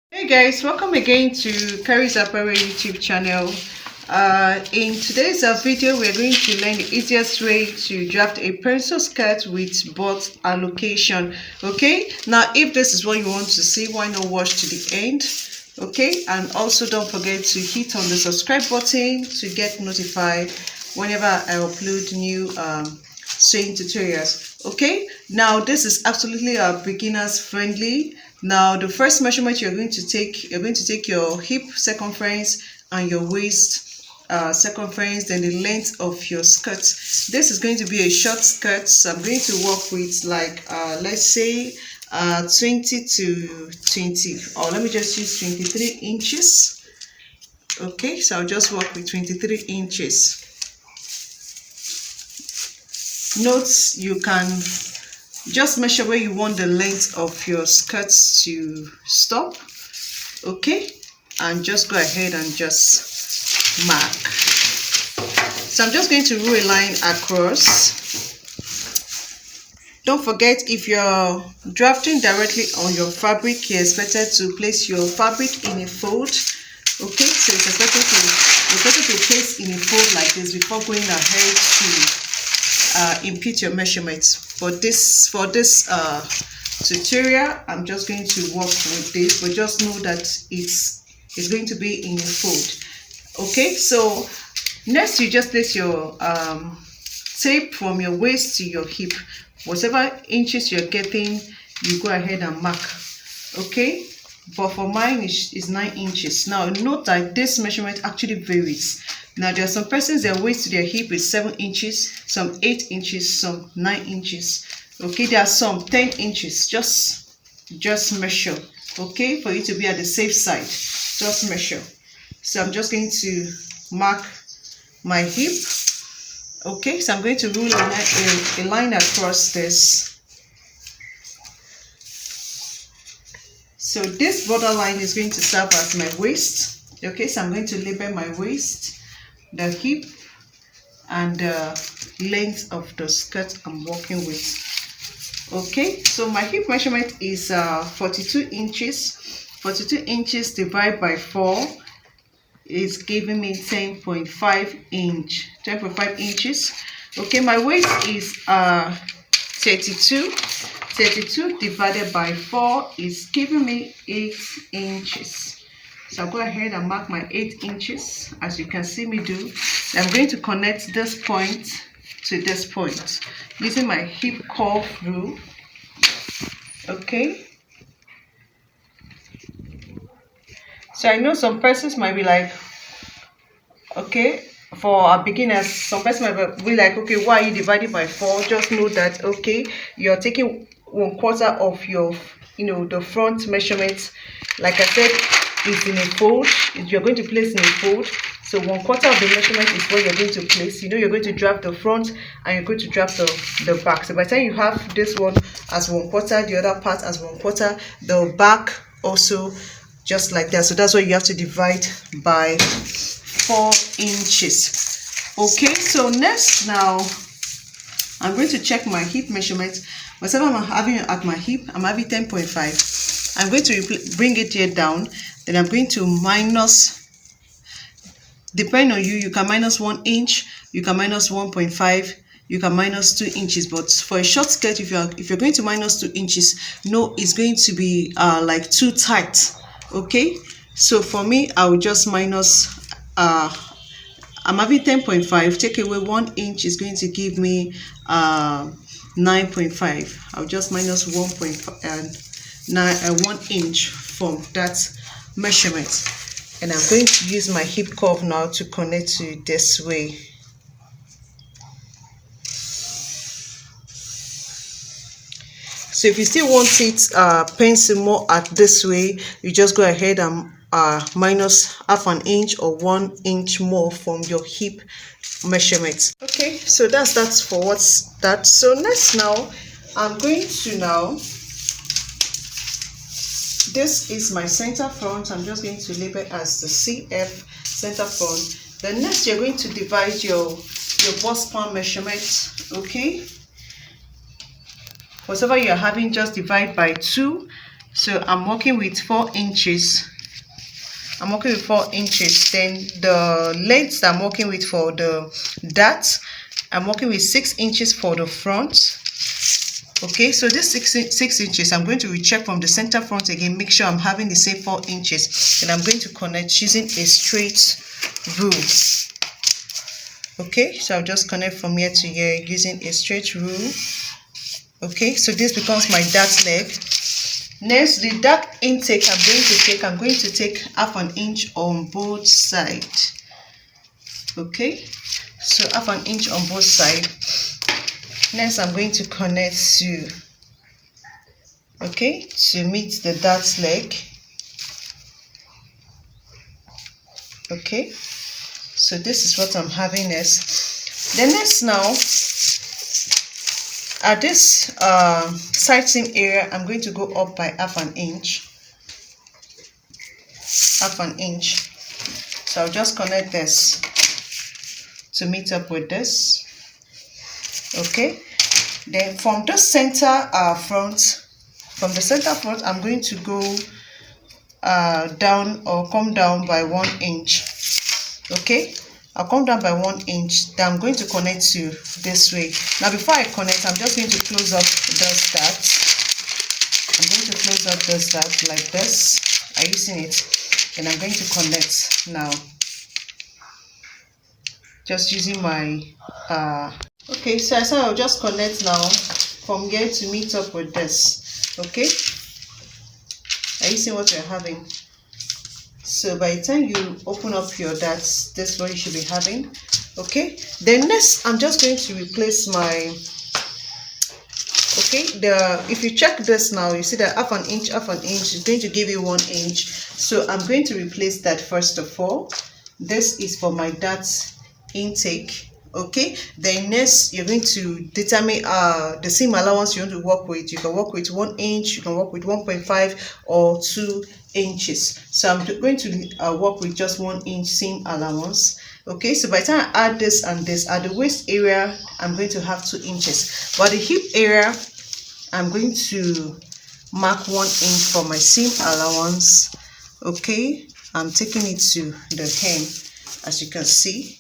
Hey guys, welcome again to Kharizapparel YouTube channel. In today's video, we're going to learn the easiest way to draft a pencil skirt with both allocation. Okay, now if this is what you want to see, why not watch to the end? Okay, and also don't forget to hit on the subscribe button to get notified whenever I upload new sewing tutorials. Okay, now this is absolutely beginners friendly. Now the first measurement you're going to take your hip circumference and your waist circumference, then the length of your skirt. This is going to be a short skirt, so I'm going to work with like let's say 20 to 20, or let me just use 23 inches. Okay, so I'll just work with 23 inches. Note you can just measure where you want the length of your skirts to stop. Okay, and just go ahead and just mark. So I'm just going to rule a line across. Don't forget, if you're drafting directly on your fabric, you're expected to place your fabric in a fold. Okay, so it's expected to place in a fold like this before going ahead to input your measurements. For this tutorial, I'm just going to work with this, but just know that it's going to be in a fold. Okay, so next you just place your tape from your waist to your hip. Whatever inches you're getting, you go ahead and mark. Okay, but for mine is 9 inches. Now note that this measurement actually varies. Now there are some persons, their waist to their hip is 7 inches, some 8 inches, some 9 inches. Okay, there are some 10 inches. Just measure. Okay, for you to be at the safe side, just measure. So I'm just going to mark my hip. Okay, so I'm going to rule a line across this. So this borderline is going to serve as my waist. Okay, so I'm going to label my waist, the hip, and the length of the skirt I'm working with. Okay, so my hip measurement is 42 inches. 42 inches divided by 4 is giving me 10.5 inches. Okay, my waist is 32. 32 divided by 4 is giving me 8 inches. So I'll go ahead and mark my 8 inches, as you can see me do. I'm going to connect this point to this point using my hip curve rule. Okay. So I know some persons might be like, okay, for our beginners, some persons might be like, okay, why are you dividing by 4? Just know that, okay, you're taking 1/4 of your, the front measurement. Like I said, it's in a fold. You're going to place in a fold. So 1/4 of the measurement is what you're going to place. You're going to draft the front and you're going to draft the back. So by the time you have this one as 1/4, the other part as 1/4, the back also just like that. So that's why you have to divide by 4 inches. Okay, so next, now I'm going to check my hip measurement. Whatever I'm having at my hip, I'm having 10.5. I'm going to bring it here down. Then I'm going to minus, depending on you can minus 1 inch, you can minus 1.5, you can minus 2 inches. But for a short skirt, if you're going to minus 2 inches, no, it's going to be like too tight. Okay, so for me, I will just minus I'm having 10.5, take away 1 inch is going to give me 9.5. I'll just minus 1 inch from that measurement, and I'm going to use my hip curve now to connect to this way. So if you still want it pencil more at this way, you just go ahead and minus ½ inch or 1 inch more from your hip measurement. Okay, so that's for what's that. So next, now I'm going to this is my center front. I'm just going to label as the CF center front. Then next, you're going to divide your bust span measurement. Okay, whatever you're having, just divide by 2 So I'm working with 4 inches. I'm working with 4 inches. Then the length I'm working with for the dart, I'm working with 6 inches for the front. Okay, so this 6 inches, I'm going to recheck from the center front again, make sure I'm having the same 4 inches. And I'm going to connect using a straight rule. Okay, so I'll just connect from here to here using a straight rule. Okay, so this becomes my dart leg. Next, the dart intake I'm going to take half an inch on both sides. Okay, so half an inch on both sides. Next, I'm going to connect to, okay, to meet the dart leg. Okay, so this is what I'm having next. Then next now, at this side seam area, I'm going to go up by half an inch. Half an inch. So I'll just connect this to meet up with this. Okay. Then from the center front, I'm going to go down or come down by 1 inch. Okay. I'll come down by 1 inch. Then I'm going to connect to this way. Now before I connect, I'm just going to close up this dart. I'm going to close up this dart like this. Are you seeing it? And I'm going to connect now. Just using my okay, so I said I'll just connect now from here to meet up with this. Okay. Are you seeing what you're having? So by the time you open up your darts, this is what you should be having. Okay, then next I'm just going to replace my, okay, if you check this now, you see that half an inch is going to give you 1 inch. So I'm going to replace that first of all. This is for my dart intake. Okay, then next you're going to determine the seam allowance you want to work with. You can work with 1 inch, you can work with 1.5 or 2 inches. So I'm going to work with just 1 inch seam allowance. Okay, so by the time I add this and this, at the waist area I'm going to have 2 inches, but the hip area I'm going to mark 1 inch for my seam allowance. Okay, I'm taking it to the hem, as you can see.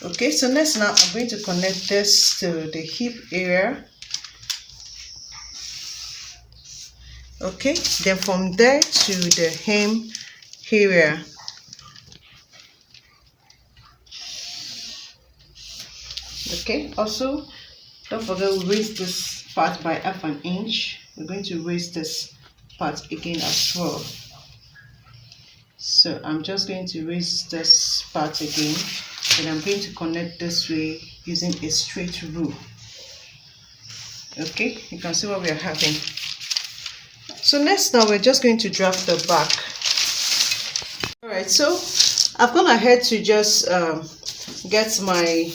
Okay, so next now I'm going to connect this to the hip area. Okay, then from there to the hem area. Okay, also don't forget we raise this part by half an inch. We're going to raise this part again as well. So I'm just going to raise this part again, and I'm going to connect this way using a straight rule. Okay, you can see what we are having. So next now we're just going to draft the back. All right, so I've gone ahead to just get my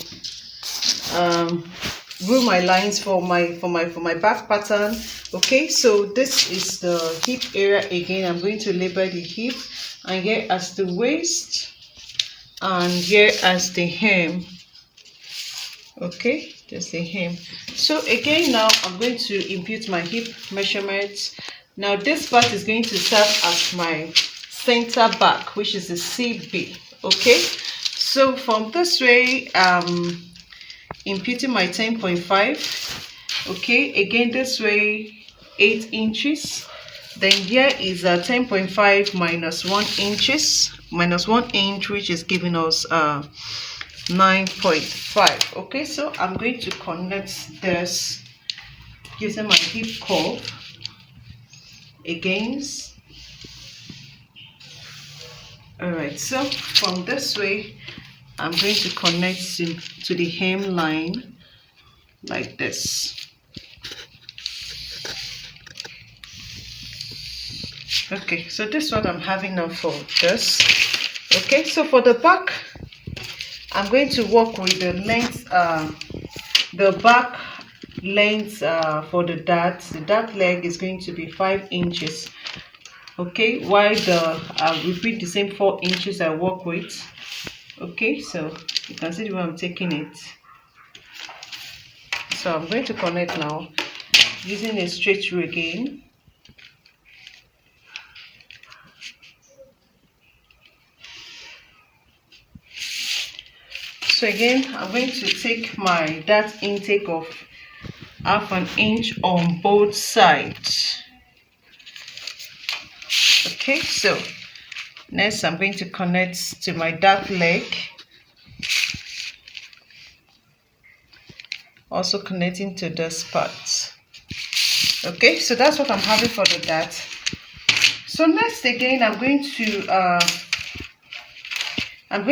rule my lines for my back pattern. Okay, so this is the hip area again. I'm going to label the hip, and here as the waist, and here as the hem. Okay, just the hem. So again now I'm going to impute my hip measurements. Now this part is going to serve as my center back, which is the CB. Okay, so from this way imputing my 10.5. okay, again this way 8 inches. Then here is a 10.5 minus 1 inches, minus 1 inch, which is giving us 9.5. okay, so I'm going to connect this using my hip curve against. All right, so from this way I'm going to connect to the hem line like this. Okay, so this is what I'm having now for this. Okay, so for the back I'm going to work with the length, the back length for the dart. The dart leg is going to be 5 inches. Okay, while I repeat the same 4 inches I work with. Okay, so you can see the way I'm taking it. So I'm going to connect now using a straight rule again. So again, I'm going to take my dart intake of 1/2 inch on both sides. Okay, so next I'm going to connect to my dart leg, also connecting to this part. Okay, so that's what I'm having for the dart. So next again, I'm going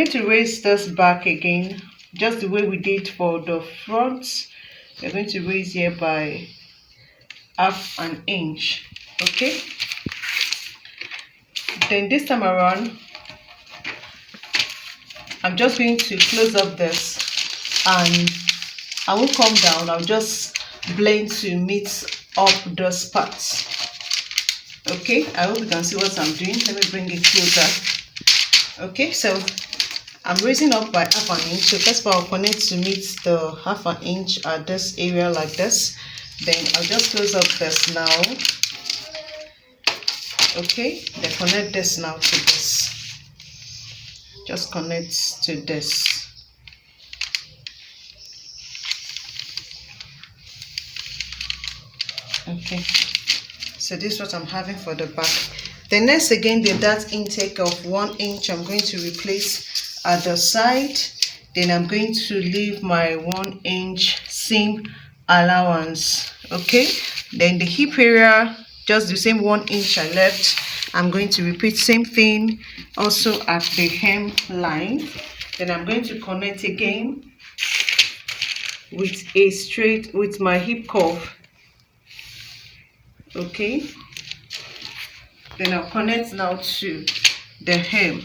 to raise this back again, just the way we did for the front. We're going to raise here by 1/2 inch. Okay, then this time around, I'm just going to close up this, and I won't come down. I'll just blend to meet up those parts. Okay, I hope you can see what I'm doing. Let me bring it closer. Okay, so I'm raising up by 1/2 inch. So first of all, I'll connect to meet the 1/2 inch at this area like this. Then I'll just close up this now. Okay, then connect this now to this. Just connect to this. Okay, so this is what I'm having for the back. Then next again, the dart intake of 1 inch I'm going to replace at the side. Then I'm going to leave my 1 inch seam allowance. Okay, then the hip area, just the same 1 inch I left, I'm going to repeat same thing also at the hem line. Then I'm going to connect again with my hip curve. Okay, then I'll connect now to the hem.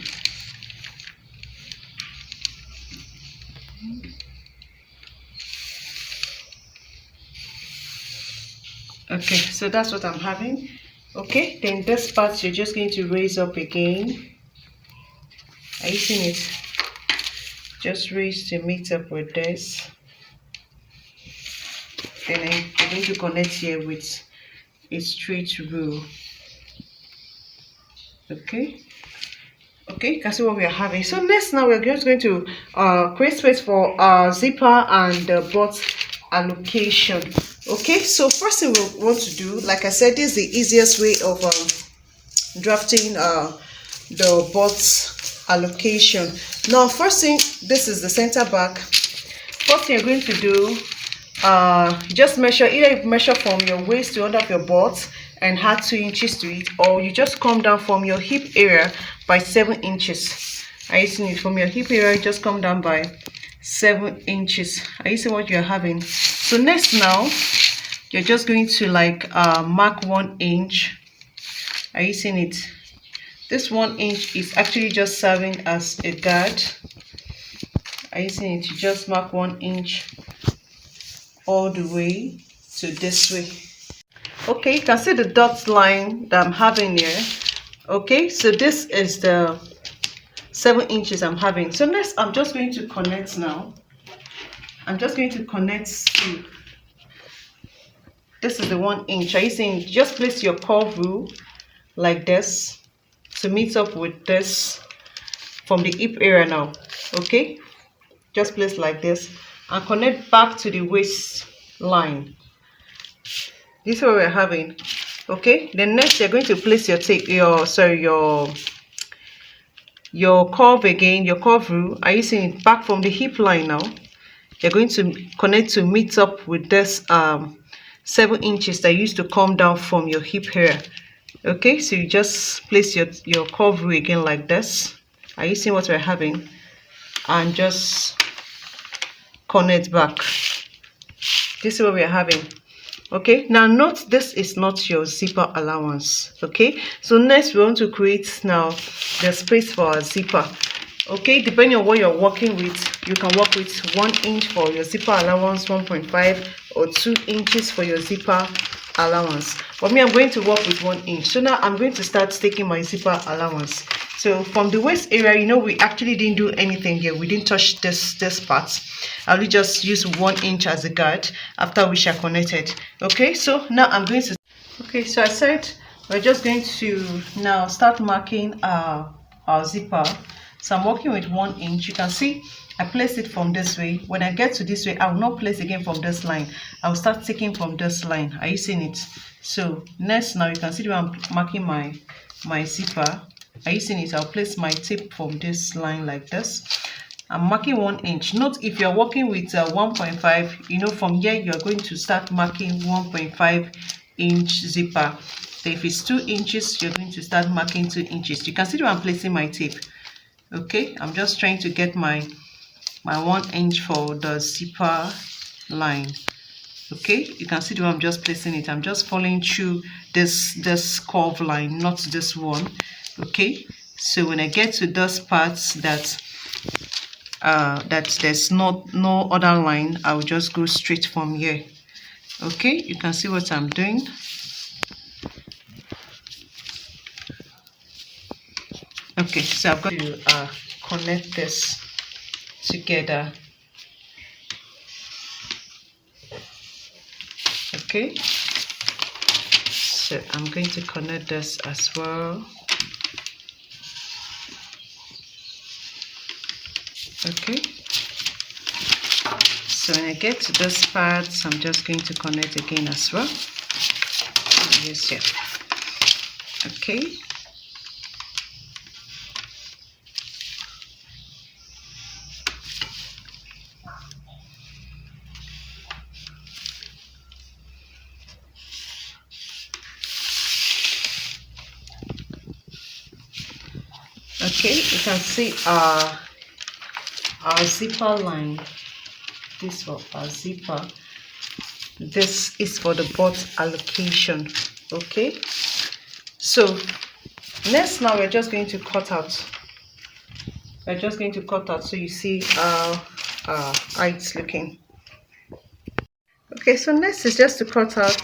Okay, so that's what I'm having. Okay, then this part you're just going to raise up again. Are you seeing it? Just raise to meet up with this. Then I'm going to connect here with a straight rule. Okay, you can see what we are having. So next, now we're just going to create space for our zipper and the butt allocation. Okay, so first thing we want to do, like I said, this is the easiest way of drafting the butt allocation. Now first thing, this is the center back. First thing you're going to do, just measure, either you measure from your waist to under of your butt and add 2 inches to it, or you just come down from your hip area by 7 inches. Are you seeing it? From your hip area, you just come down by 7 inches. Are you seeing what you're having? So next, now you're just going to like mark 1 inch. Are you seeing it? This 1 inch is actually just serving as a guard. Are you seeing it? You just mark 1 inch all the way to this way. Okay, you can see the dot line that I'm having here. Okay, so this is the 7 inches I'm having. So next, I'm just going to connect now. I'm just going to connect to, this is the 1 inch. Are you seeing? Just place your curve rule like this to meet up with this from the hip area now. Okay, just place like this and connect back to the waist line. This is what we're having. Okay, then next you're going to place your tape, your curve again, your curve rule. Are you seeing it? Back from the hip line now. You're going to connect to meet up with this 7 inches that used to come down from your hip area. Okay, so you just place your curve rule again like this. Are you seeing what we're having? And just connect back. This is what we are having. Okay, now note this is not your zipper allowance. Okay, so next we want to create now the space for our zipper. Okay, depending on what you're working with, you can work with 1 inch for your zipper allowance, 1.5 or 2 inches for your zipper allowance. For me, I'm going to work with 1 inch. So now I'm going to start taking my zipper allowance. So from the waist area, you know, we actually didn't do anything here. We didn't touch this part. I will just use 1 inch as a guard, after which I connected. Okay, so now I'm going to, okay, so I said we're just going to now start marking our zipper. So I'm working with 1 inch. You can see I place it from this way. When I get to this way, I will not place again from this line. I will start taking from this line. Are you seeing it? So next, now you can see where I'm marking my zipper. Are you seeing it? I'll place my tape from this line like this. I'm marking 1 inch. Note, if you're working with 1.5, you know, from here you're going to start marking 1.5 inch zipper. So if it's 2 inches, you're going to start marking 2 inches. You can see where I'm placing my tape. Okay, I'm just trying to get my 1 inch for the zipper line. Okay, you can see where I'm just placing it. I'm just following through this curve line, not this one. Okay, so when I get to those parts that there's no other line, I will just go straight from here. Okay, you can see what I'm doing. Okay, so I've got to connect this together. Okay, so I'm going to connect this as well. Okay, so when I get to this part, I'm just going to connect again as well. Yes, yeah. Okay. Okay, you can see our zipper line. This for our zipper. This is for the butt allocation. Okay, so next, now we're just going to cut out. We're just going to cut out so you see how it's looking. Okay, so next is just to cut out.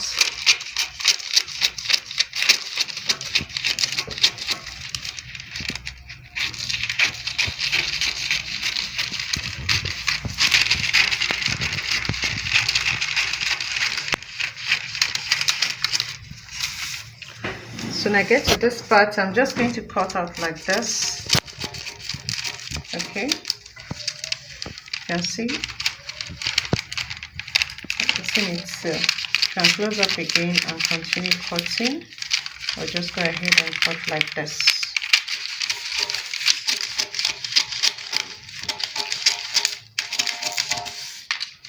So when I get to this part, I'm just going to cut out like this. Okay, you can see. You can close up again and continue cutting, or just go ahead and cut like this.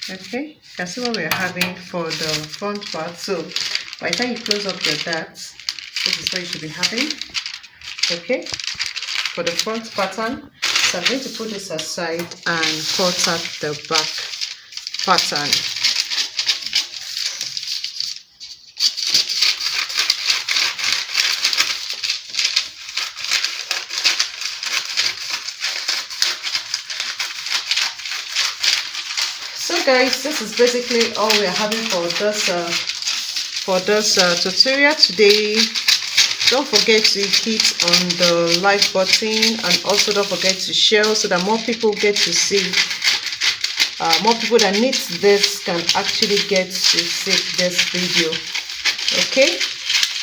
Okay, you can see what we're having for the front part. So by the time you close up your darts, this is what you should be having. Okay, for the front pattern. So I'm going to put this aside and cut out the back pattern. So guys, this is basically all we are having for this tutorial today. Don't forget to hit on the like button, and also don't forget to share so that more people get to see. More people that need this can actually get to see this video. Okay,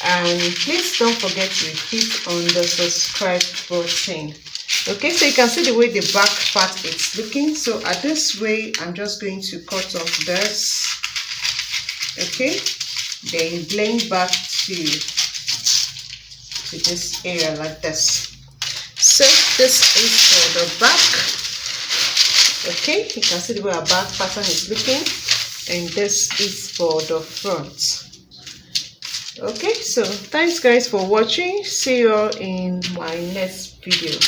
and please don't forget to hit on the subscribe button. Okay, so you can see the way the back part is looking. So at this way, I'm just going to cut off this. Okay, then blend back to this area like this. So this is for the back. Okay, you can see the way our back pattern is looking, and this is for the front. Okay, so thanks guys for watching. See you all in my next video.